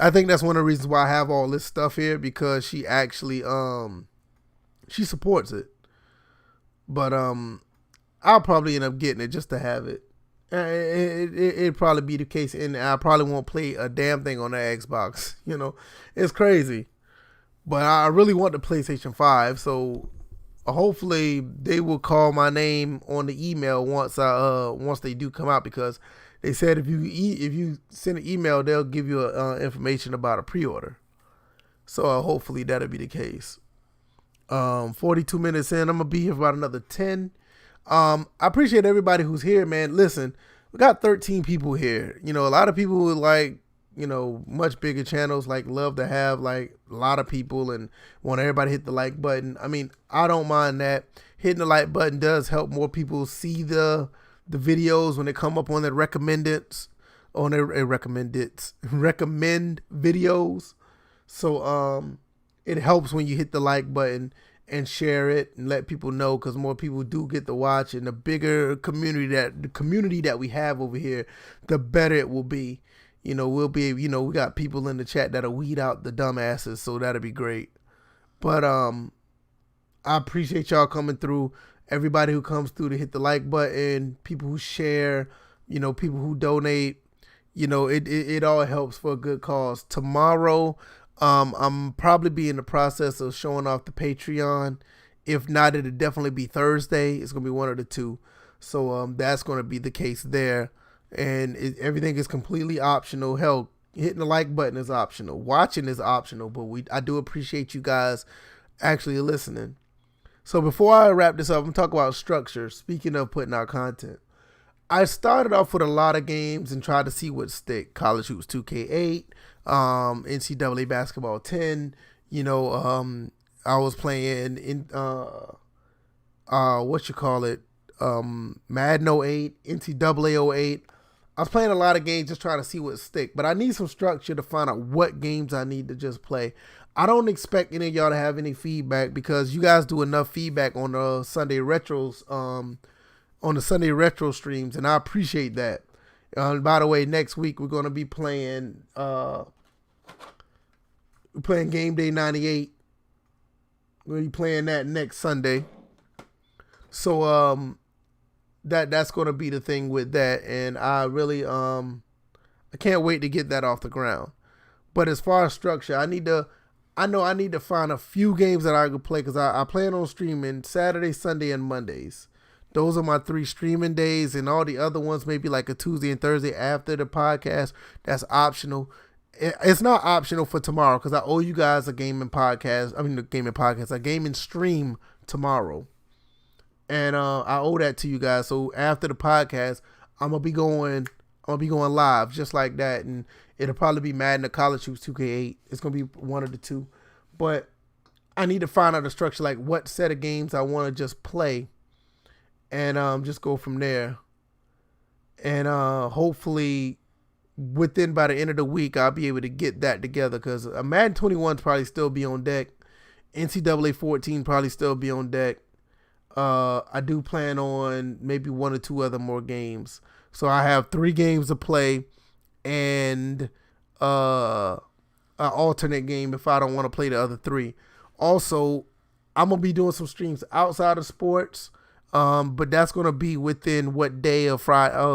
I think that's one of the reasons why I have all this stuff here, because she actually she supports it. But I'll probably end up getting it just to have it. It'd probably be the case, and I probably won't play a damn thing on the Xbox. You know, it's crazy. But I really want the PlayStation 5, so hopefully they will call my name on the email once they do come out, because they said if you send an email, they'll give you information about a pre-order. So hopefully that'll be the case. 42 minutes in, I'm gonna be here for about another 10. I appreciate everybody who's here, man. Listen, we got 13 people here. You know, a lot of people would like, you know, much bigger channels, like love to have like a lot of people and want everybody to hit the like button. I mean, I don't mind that. Hitting the like button does help more people see the videos when they come up on their recommend videos. So it helps when you hit the like button and share it and let people know, because more people do get to watch, and the bigger community that we have over here, the better it will be. You know, we got people in the chat that'll weed out the dumbasses, so that'll be great. But I appreciate y'all coming through. Everybody who comes through to hit the like button, people who share, you know, people who donate, you know, it all helps for a good cause. Tomorrow, I'm probably be in the process of showing off the Patreon. If not, it'll definitely be Thursday. It's gonna be one of the two. So that's gonna be the case there. And everything is completely optional. Hell, hitting the like button is optional. Watching is optional. But I do appreciate you guys actually listening. So before I wrap this up, I'm gonna talk about structure. Speaking of putting out content, I started off with a lot of games and tried to see what stick. College Hoops 2K8. NCAA basketball 10, you know, I was playing in, Madden 08, NCAA 08. I was playing a lot of games just trying to see what stick, but I need some structure to find out what games I need to just play. I don't expect any of y'all to have any feedback because you guys do enough feedback on the Sunday retros, on the Sunday retro streams, and I appreciate that. By the way, next week we're gonna be playing Game Day '98. We're gonna be playing that next Sunday. So that's gonna be the thing with that, and I really I can't wait to get that off the ground. But as far as structure, I need to find a few games that I could play because I plan on streaming Saturday, Sunday, and Mondays. Those are my 3 streaming days, and all the other ones maybe like a Tuesday and Thursday after the podcast. That's optional. It's not optional for tomorrow because I owe you guys a gaming podcast. I mean, a gaming stream tomorrow, and I owe that to you guys. So after the podcast, I'm gonna be going live just like that, and it'll probably be Madden or College Hoops 2K8. It's gonna be one of the two, but I need to find out the structure, like what set of games I want to just play, and just go from there. And hopefully, by the end of the week, I'll be able to get that together because Madden 21 probably still be on deck. NCAA 14 probably still be on deck. I do plan on maybe 1 or 2 other more games. So I have 3 games to play and an alternate game if I don't want to play the other 3. Also, I'm going to be doing some streams outside of sports, but that's going to be within what day of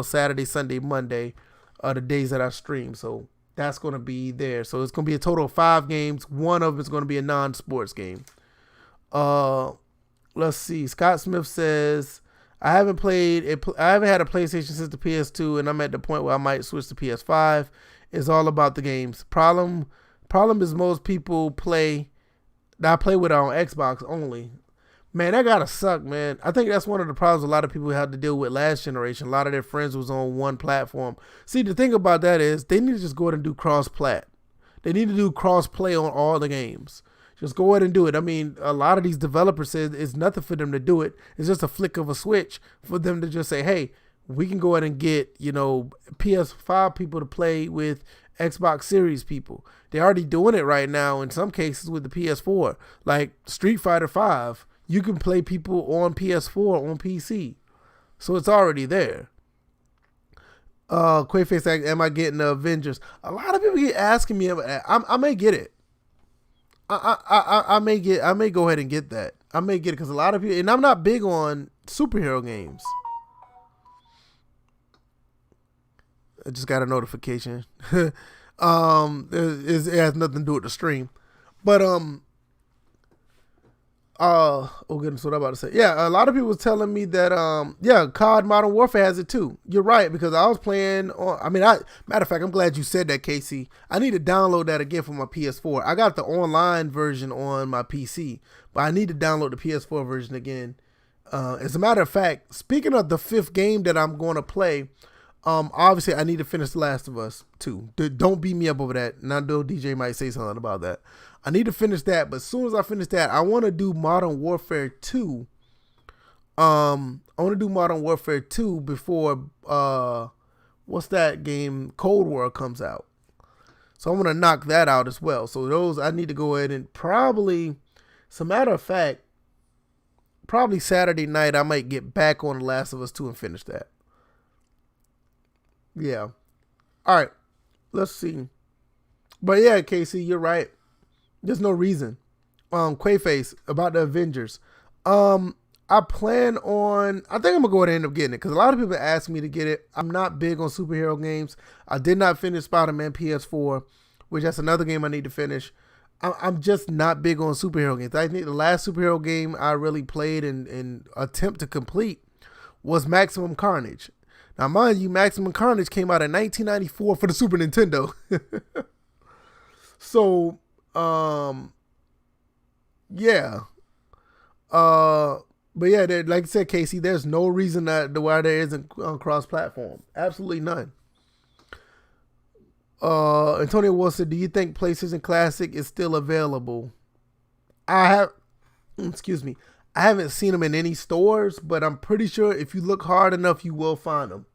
Saturday, Sunday, Monday, the days that I stream. So that's going to be there. So it's going to be a total of 5 games. One of them is going to be a non-sports game. Let's see. Scott Smith says, I haven't had a PlayStation since the PS2, and I'm at the point where I might switch to PS5. It's all about the games. Problem is most people that I play with on Xbox only. Man, that gotta suck, man. I think that's one of the problems a lot of people had to deal with last generation. A lot of their friends was on one platform. See, the thing about that is they need to just go ahead and do cross-plat. They need to do cross-play on all the games. Just go ahead and do it. I mean, a lot of these developers said it's nothing for them to do it. It's just a flick of a switch for them to just say, hey, we can go ahead and get, PS5 people to play with Xbox Series people. They're already doing it right now in some cases with the PS4. Like Street Fighter 5, you can play people on PS4 on PC. So it's already there. Quayface asks, am I getting the Avengers? A lot of people get asking me about that. I may get it. I may go ahead and get that. I may get it because a lot of people, and I'm not big on superhero games. I just got a notification. It has nothing to do with the stream, but oh goodness, what I'm about to say. Yeah, a lot of people was telling me that COD Modern Warfare has it too. You're right, because I was playing on, matter of fact, I'm glad you said that, Casey. I need to download that again for my PS4. I got the online version on my PC, but I need to download the PS4 version again. As a matter of fact, speaking of the 5th game that I'm going to play, obviously I need to finish The Last of Us 2. Don't beat me up over that. And I know DJ might say something about that. I need to finish that, but as soon as I finish that, I want to do Modern Warfare 2. I want to do Modern Warfare 2 before what's that game, Cold War, comes out. So I'm gonna knock that out as well. So those I need to go ahead and probably, as a matter of fact, probably Saturday night I might get back on The Last of Us 2 and finish that. Yeah. All right. Let's see. But yeah, Casey, you're right. There's no reason. Quayface, about the Avengers. I think I'm gonna go ahead and end up getting it because a lot of people ask me to get it. I'm not big on superhero games. I did not finish Spider-Man PS4, which that's another game I need to finish. I'm just not big on superhero games. I think the last superhero game I really played and attempt to complete was Maximum Carnage. Now, mind you, Maximum Carnage came out in 1994 for the Super Nintendo. So, yeah. But yeah, like I said, Casey, there's no reason why there isn't cross-platform. Absolutely none. Antonio Wilson, do you think PlayStation Classic is still available? I haven't seen them in any stores, but I'm pretty sure if you look hard enough, you will find them.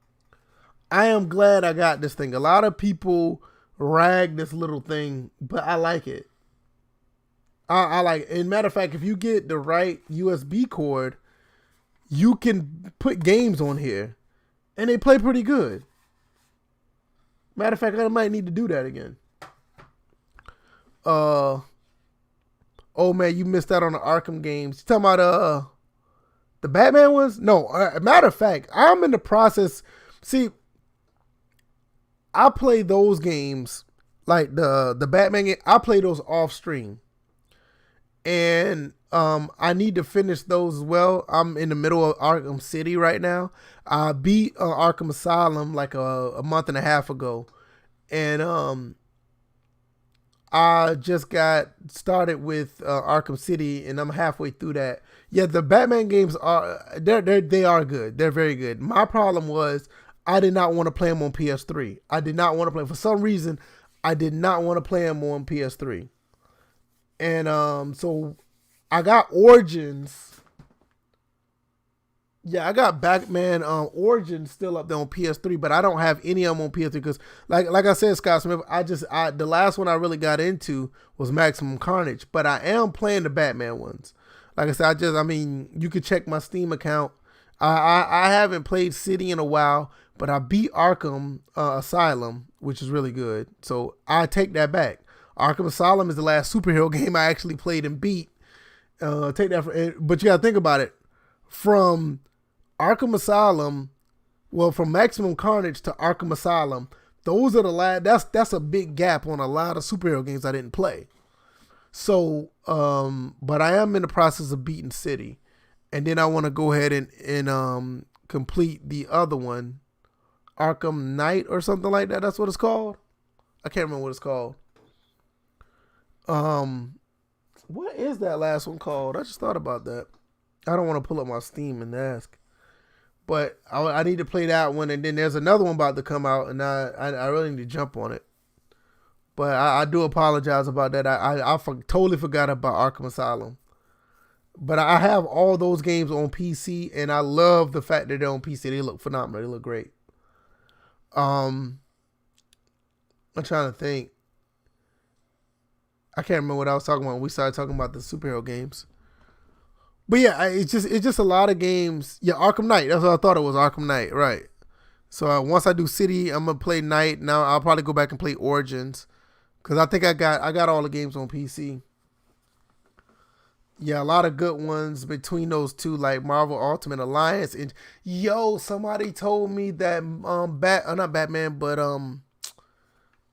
I am glad I got this thing. A lot of people rag this little thing, but I like it. I like. And matter of fact, if you get the right USB cord, you can put games on here, and they play pretty good. Matter of fact, I might need to do that again. Uh oh man, you missed out on the Arkham games. You talking about the Batman ones? No, matter of fact, I'm in the process. See, I play those games like the Batman game. I play those off stream, and I need to finish those as well. I'm in the middle of Arkham City right now. I beat Arkham Asylum like a month and a half ago, and I just got started with Arkham City, and I'm halfway through that. Yeah, the Batman games they are good. They're very good. My problem was I did not want to play them on PS3. I did not want to play for some reason. I did not want to play them on PS3, and so I got Origins. Yeah, I got Batman Origins still up there on PS3, but I don't have any of them on PS3 because, like I said, Scott Smith, the last one I really got into was Maximum Carnage, but I am playing the Batman ones. Like I said, you could check my Steam account. I haven't played City in a while, but I beat Arkham Asylum, which is really good. So I take that back. Arkham Asylum is the last superhero game I actually played and beat. But you gotta think about it. From Arkham Asylum, from Maximum Carnage to Arkham Asylum, those are the last. That's a big gap on a lot of superhero games I didn't play. So, but I am in the process of beating City, and then I want to go ahead and complete the other one, Arkham Knight or something like that. That's what it's called. I can't remember what it's called. What is that last one called? I just thought about that. I don't want to pull up my Steam and ask. But I need to play that one, and then there's another one about to come out, and I really need to jump on it. But I do apologize about that. I totally forgot about Arkham Asylum. But I have all those games on PC, and I love the fact that they're on PC. They look phenomenal. They look great. I'm trying to think. I can't remember what I was talking about when we started talking about the superhero games. But yeah, it's just a lot of games. Yeah, Arkham Knight. That's what I thought it was, Arkham Knight, right? So once I do City, I'm gonna play Knight. Now I'll probably go back and play Origins, because I think I got all the games on PC. Yeah, a lot of good ones between those two, like Marvel Ultimate Alliance. And somebody told me that not Batman, but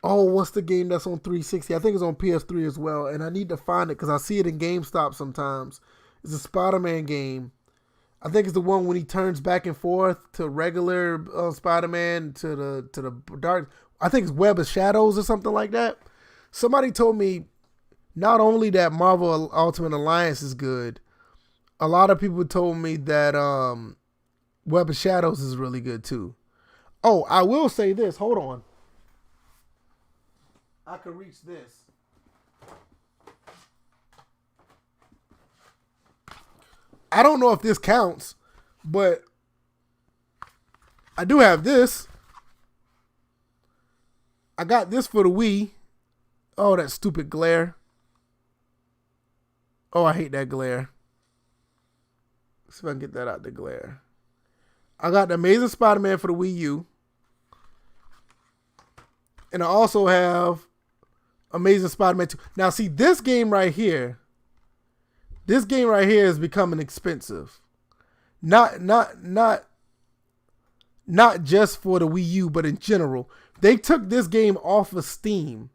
what's the game that's on 360? I think it's on PS3 as well, and I need to find it because I see it in GameStop sometimes. It's a Spider-Man game. I think it's the one when he turns back and forth to regular Spider-Man to the dark. I think it's Web of Shadows or something like that. Somebody told me not only that Marvel Ultimate Alliance is good, a lot of people told me that Web of Shadows is really good too. Oh, I will say this. Hold on. I can reach this. I don't know if this counts, but I do have this. I got this for the Wii. Oh, that stupid glare. Oh, I hate that glare. Let's see if I can get that out the glare. I got the Amazing Spider-Man for the Wii U. And I also have Amazing Spider-Man 2. Now, see, this game right here is becoming expensive. Not just for the Wii U, but in general. They took this game off of Steam.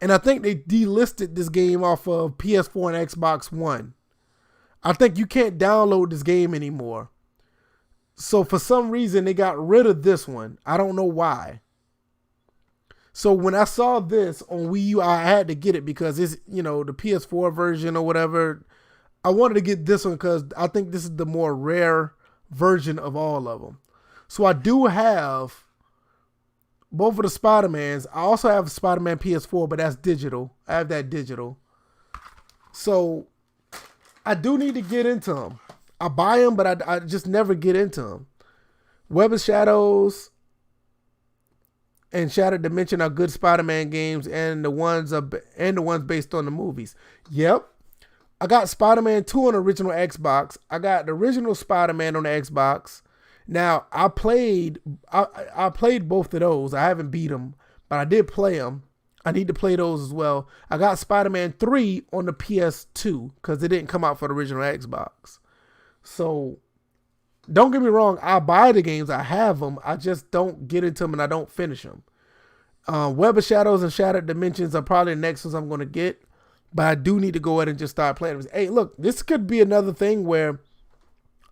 And I think they delisted this game off of PS4 and Xbox One. I think you can't download this game anymore. So for some reason, they got rid of this one. I don't know why. So when I saw this on Wii U, I had to get it because it's, the PS4 version or whatever. I wanted to get this one because I think this is the more rare version of all of them. So I do have both of the Spider-Mans. I also have Spider-Man PS4, but that's digital. I have that digital. So I do need to get into them. I buy them, but I just never get into them. Web of Shadows and Shattered Dimension are good Spider-Man games, and the ones based on the movies. Yep. I got Spider-Man 2 on the original Xbox. I got the original Spider-Man on the Xbox. Now I played both of those. I haven't beat them, but I did play them. I need to play those as well. I got Spider-Man 3 on the PS2 because it didn't come out for the original Xbox. So don't get me wrong, I buy the games, I have them, I just don't get into them and I don't finish them. Web of Shadows and Shattered Dimensions are probably the next ones I'm going to get, but I do need to go ahead and just start playing them. Hey, look, this could be another thing where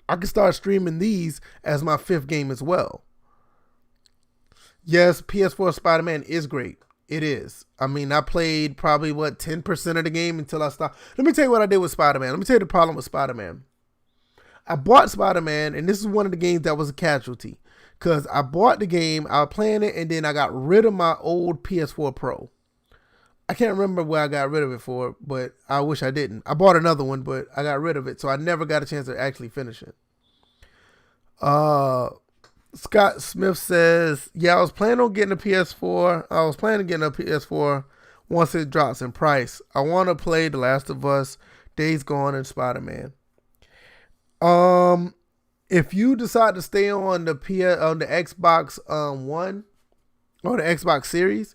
I can start streaming these as my 5th game as well. Yes, PS4 Spider-Man is great. It is. I mean, I played probably, 10% of the game until I stopped. Let me tell you what I did with Spider-Man. Let me tell you the problem with Spider-Man. I bought Spider-Man, and this is one of the games that was a casualty. Because I bought the game, I was playing it, and then I got rid of my old PS4 Pro. I can't remember where I got rid of it for, but I wish I didn't. I bought another one, but I got rid of it, so I never got a chance to actually finish it. Scott Smith says, yeah, I was planning on getting a PS4. I was planning on getting a PS4 once it drops in price. I want to play The Last of Us, Days Gone, and Spider-Man. If you decide to stay on the Xbox One or the Xbox Series,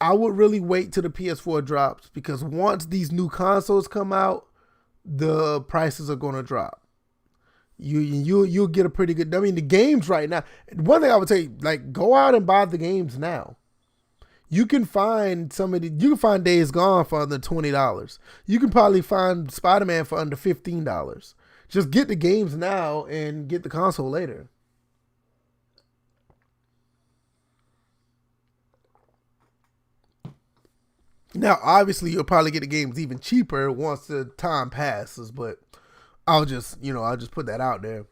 I would really wait till the PS4 drops, because once these new consoles come out, the prices are going to drop. You'll get a pretty good. I mean, the games right now. One thing I would say, like, go out and buy the games now. You can find You can find Days Gone for under $20. You can probably find Spider-Man for under $15. Just get the games now and get the console later. Now, obviously, you'll probably get the games even cheaper once the time passes, but I'll just put that out there.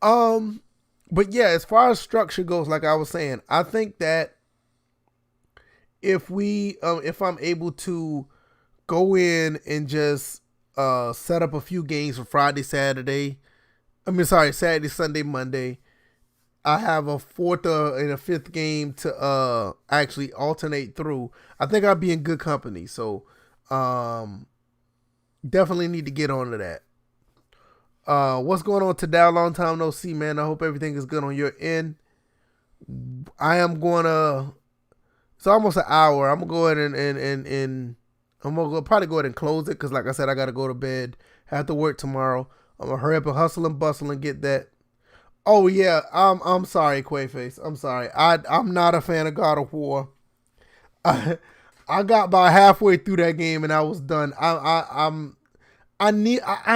But yeah, as far as structure goes, like I was saying, I think that if I'm able to go in and just set up a few games for Saturday, Sunday, Monday. I have a 4th and a 5th game to actually alternate through. I think I'll be in good company. So definitely need to get on to that. What's going on today? Long time no see, man. I hope everything is good on your end. I am gonna. It's almost an hour. I'm gonna go ahead and I'm gonna probably go ahead and close it, because, like I said, I gotta go to bed. Have to work tomorrow. I'm gonna hurry up and hustle and bustle and get that. Oh yeah, I'm sorry, Quayface. I'm sorry. I'm not a fan of God of War. I got about halfway through that game and I was done. I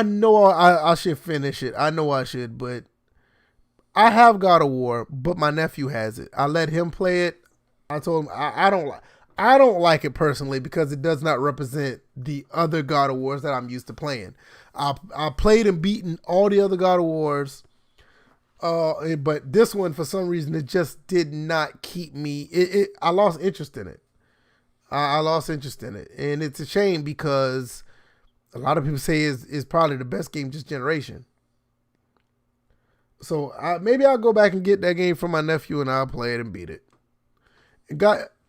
know I should finish it. I know I should, but I have God of War, but my nephew has it. I let him play it. I told him I don't like it personally, because it does not represent the other God of Wars that I'm used to playing. I played and beaten all the other God of Wars, but this one, for some reason, it just did not keep me. I lost interest in it. I lost interest in it, and it's a shame, because a lot of people say is probably the best game this generation. So maybe I'll go back and get that game from my nephew, and I'll play it and beat it.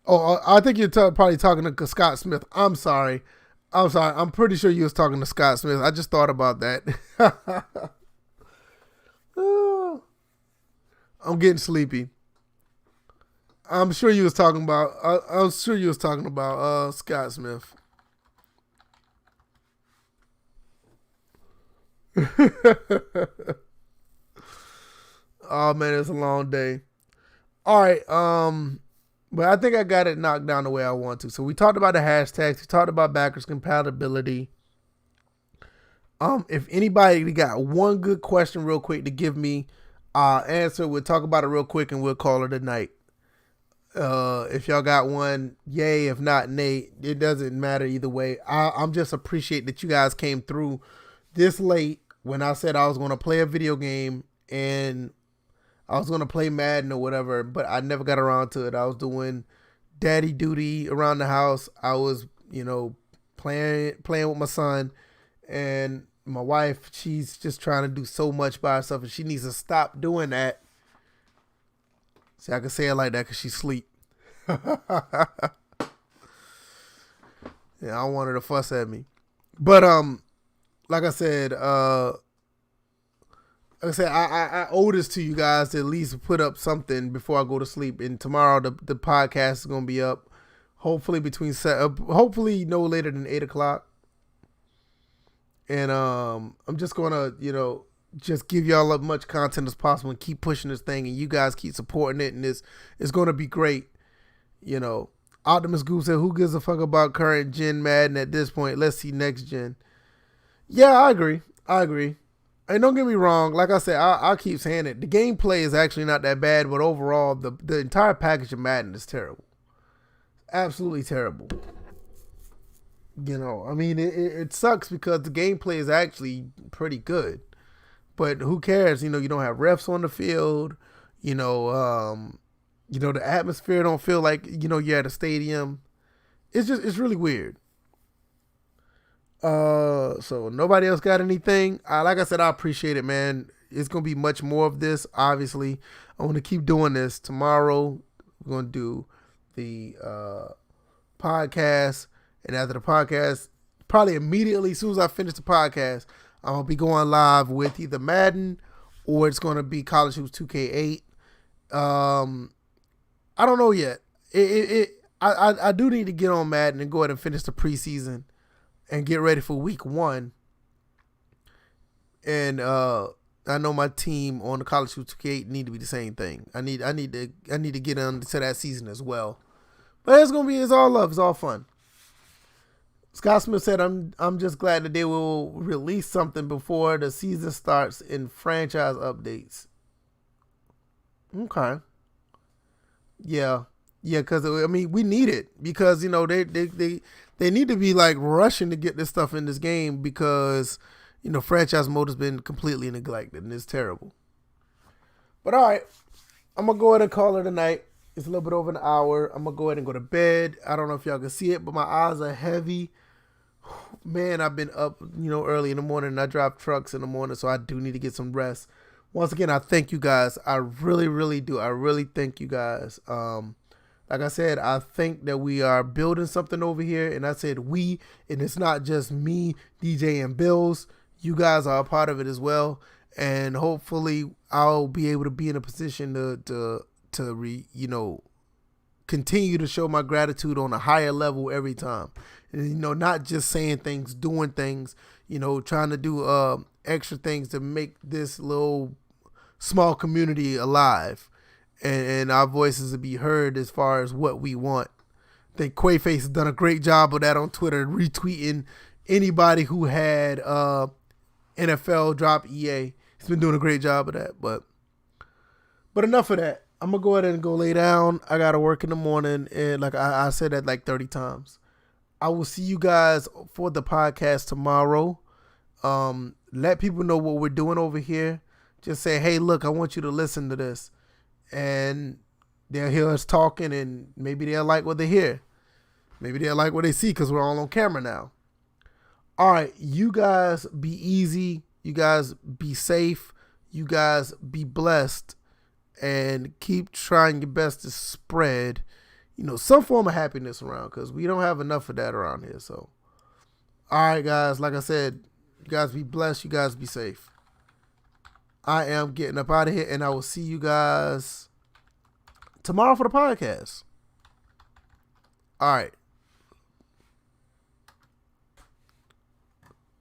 I think you're probably talking to Scott Smith. I'm sorry. I'm pretty sure you was talking to Scott Smith. I just thought about that. I'm getting sleepy. I'm sure you was talking about. Scott Smith. Oh man, it's a long day. All right. But I think I got it knocked down the way I want to. So we talked about the hashtags. We talked about backwards compatibility. If anybody got one good question real quick to give me answer, we'll talk about it real quick and we'll call it a night. If y'all got one, yay. If not, nay. It doesn't matter either way. I'm just appreciate that you guys came through this late when I said I was going to play a video game and I was going to play Madden or whatever, but I never got around to it. I was doing daddy duty around the house. I was, playing with my son, and my wife, she's just trying to do so much by herself, and she needs to stop doing that. See, I can say it like that because she's asleep. Yeah, I don't want her to fuss at me. But like I said, I owe this to you guys to at least put up something before I go to sleep. And tomorrow the podcast is gonna be up. Hopefully hopefully no later than 8 o'clock. And I'm just gonna just give y'all as much content as possible and keep pushing this thing, and you guys keep supporting it, and it's gonna be great. Optimus Goose said, "Who gives a fuck about current gen Madden at this point? Let's see next gen." Yeah, I agree. And don't get me wrong. Like I said, I keep saying it. The gameplay is actually not that bad, but overall, the entire package of Madden is terrible. Absolutely terrible. I mean, it sucks because the gameplay is actually pretty good. But who cares? You don't have refs on the field. The atmosphere don't feel like you're at a stadium. It's really weird. So nobody else got anything. Like I said, I appreciate it, man. It's gonna be much more of this. Obviously, I want to keep doing this. Tomorrow, we're gonna do the podcast, and after the podcast, probably immediately as soon as I finish the podcast, I'm gonna be going live with either Madden or it's gonna be College Hoops 2K8. I don't know yet. I do need to get on Madden and go ahead and finish the preseason and get ready for week 1. And I know my team on the College Hoops 2K8 need to be the same thing. I need to get into that season as well. But it's all love. It's all fun. Scott Smith said, I'm just glad that they will release something before the season starts in franchise updates. Okay. Yeah, because I mean we need it because they need to be like rushing to get this stuff in this game because franchise mode has been completely neglected and it's terrible. But all right, I'm gonna go ahead and call it a night. It's a little bit over an hour. I'm gonna go ahead and go to bed. I don't know if y'all can see it, but my eyes are heavy. Man, I've been up early in the morning and I drive trucks in the morning, so I do need to get some rest. Once again, I thank you guys. I really, really do. I really thank you guys. Like I said, I think that we are building something over here. And I said we, and it's not just me, DJ, and Bills. You guys are a part of it as well. And hopefully I'll be able to be in a position to continue to show my gratitude on a higher level every time. And, not just saying things, doing things, trying to do extra things to make this little small community alive, and our voices to be heard as far as what we want. I think Quayface has done a great job of that on Twitter, retweeting anybody who had NFL drop EA. He's been doing a great job of that. But enough of that. I'm gonna go ahead and go lay down. I gotta work in the morning, and like I said that like 30 times. I will see you guys for the podcast tomorrow. Let people know what we're doing over here. Just say, hey, look, I want you to listen to this. And they'll hear us talking, and maybe they'll like what they hear. Maybe they'll like what they see because we're all on camera now. All right, you guys be easy. You guys be safe. You guys be blessed. And keep trying your best to spread, some form of happiness around because we don't have enough of that around here. So, all right, guys, like I said, you guys be blessed. You guys be safe. I am getting up out of here, and I will see you guys tomorrow for the podcast. All right.